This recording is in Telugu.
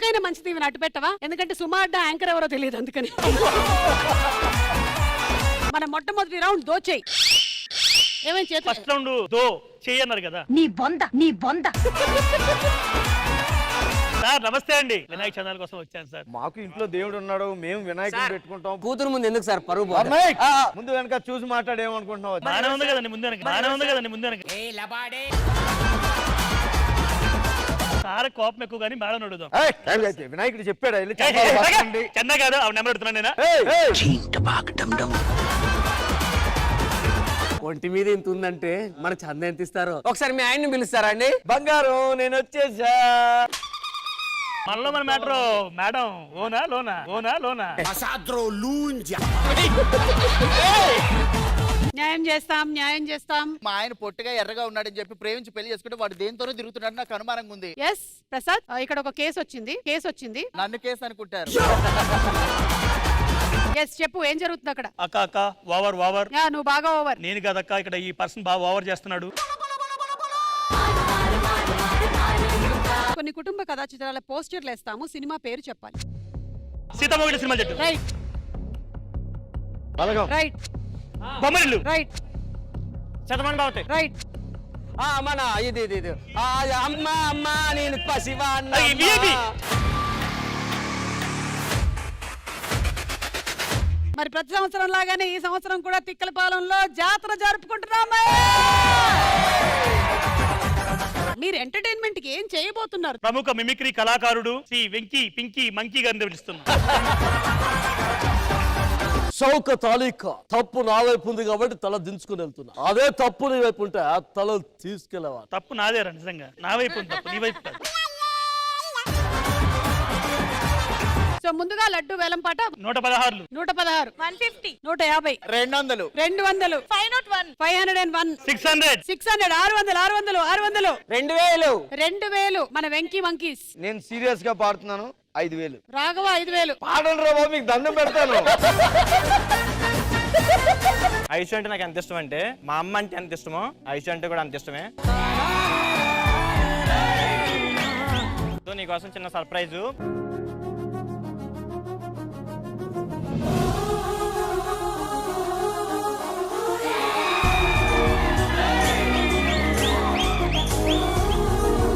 ఏదైనా మంచిది ఇవి అటు పెట్టవా? ఎందుకంటే సుమా అడ్డ యాంకర్ ఎవరో తెలియదు అందుకని. మన మొట్టమొదటి రౌండ్ దోచేయి. ఏమైనా చేత ఫస్ట్ రౌండ్ దో చేయన్నారు కదా. నీ బొంద సార్ నమస్తే అండి, వినాయక చందాల కోసం వచ్చాను సార్. మాకు ఇంట్లో దేవుడు ఉన్నాడు, మేము వినాయకుడిని పెట్టుకుంటాం. కూతురు ముందు ఎందుకు సార్ పరువు? ముందు వెనక చూసి మాట్లాడేమనుకుంటున్నావు? బానే ఉంది కదండి ముందు వెనక, బానే ఉంది కదండి ముందు వెనక. సార్ కోపం ఎక్కువ కానీ మేడం అడుగుదాం. వినాయకుడు చెప్పాడు చెన్న కాదు ఆ నెంబర్ అడుగుతున్నాను నేను. ఒంటి మీద ఇంత ఉందంటే మన చంద ఎంత ఇస్తారో ఒకసారి మీ ఆయన్ని పిలుస్తారా అండి? బంగారం నేను వచ్చేసా. మనలో మన మ్యాటర్ మేడం ఓనా లోనా ఓనా లోనా. న్యాయం చేస్తాం. మా ఆయన పొట్టిగా ఎర్రగా ఉన్నాడని చెప్పి ప్రేమించి పెళ్లి చేసుకుంటే వాడు దేంతోనే తిరుగుతున్నాడు, నాకు అనుమానంగా ఉంది. ఎస్ ప్రసాద్, ఇక్కడ ఒక కేసు వచ్చింది. నన్ను కేసు అనుకుంటారు. ఎస్ చెప్పు, ఏం జరుగుతుంది అక్కడ? అక్క ఓవర్ నువ్వు బాగా ఓవర్. నేను కదక్క, ఇక్కడ ఈ పర్సన్ బాగా ఓవర్ చేస్తున్నాడు. కొన్ని కుటుంబ కథా చిత్రాల పోస్టర్లు వేస్తాము, సినిమా పేరు చెప్పాలి. సీతామొగలి సినిమా చెట్టు. రైట్. బొమ్మరిల్లు. రైట్. శతమాన్ బావతే. రైట్. మన ఇది అమ్మ నేను పసివాన్న. మరి ప్రతి సంవత్సరం లాగానే ఈ సంవత్సరం కూడా తిక్కలపాలెంలో జాతర జరుపుకుంటున్నామా? మీరు ఎంటర్టైన్మెంట్ కి ఏం చేయబోతున్నారు? ప్రముఖ మిమిక్రీ కళాకారుడు శ్రీ వెంకీ పింకీ మంకీ గారిని పిలుస్తున్నాం. చౌక తాలిక తప్పు నా వైపు ఉంది కాబట్టి తల దించుకుని వెళ్తున్నా. అదే తప్పు నీ వైపు ఉంటే ఆ తల తీసుకెళ్ళవా? తప్పు నాదేరా, నిజంగా నా వైపు ఉంది తప్పు, నీ వైపు కాదు. సో ముందుగా లడ్డు వేలం పాట 116, 116, 150, 150, 200, 200, 501, 501, 600, 600, 600, 600, 2000, 2000. మన వెంకీ మంకీస్. నేను సీరియస్ గా పాడుతున్నాను. 5000. రాఘవ 5000. పాడండి రా బాబు, మీకు దండం పెడతాను. ఐషు అంటే నాకు ఎంత ఇష్టం అంటే, మా అమ్మ అంటే ఎంత ఇష్టమో ఐషు అంటే కూడా అంత ఇష్టమే. నీకోసం చిన్న సర్ప్రైజు.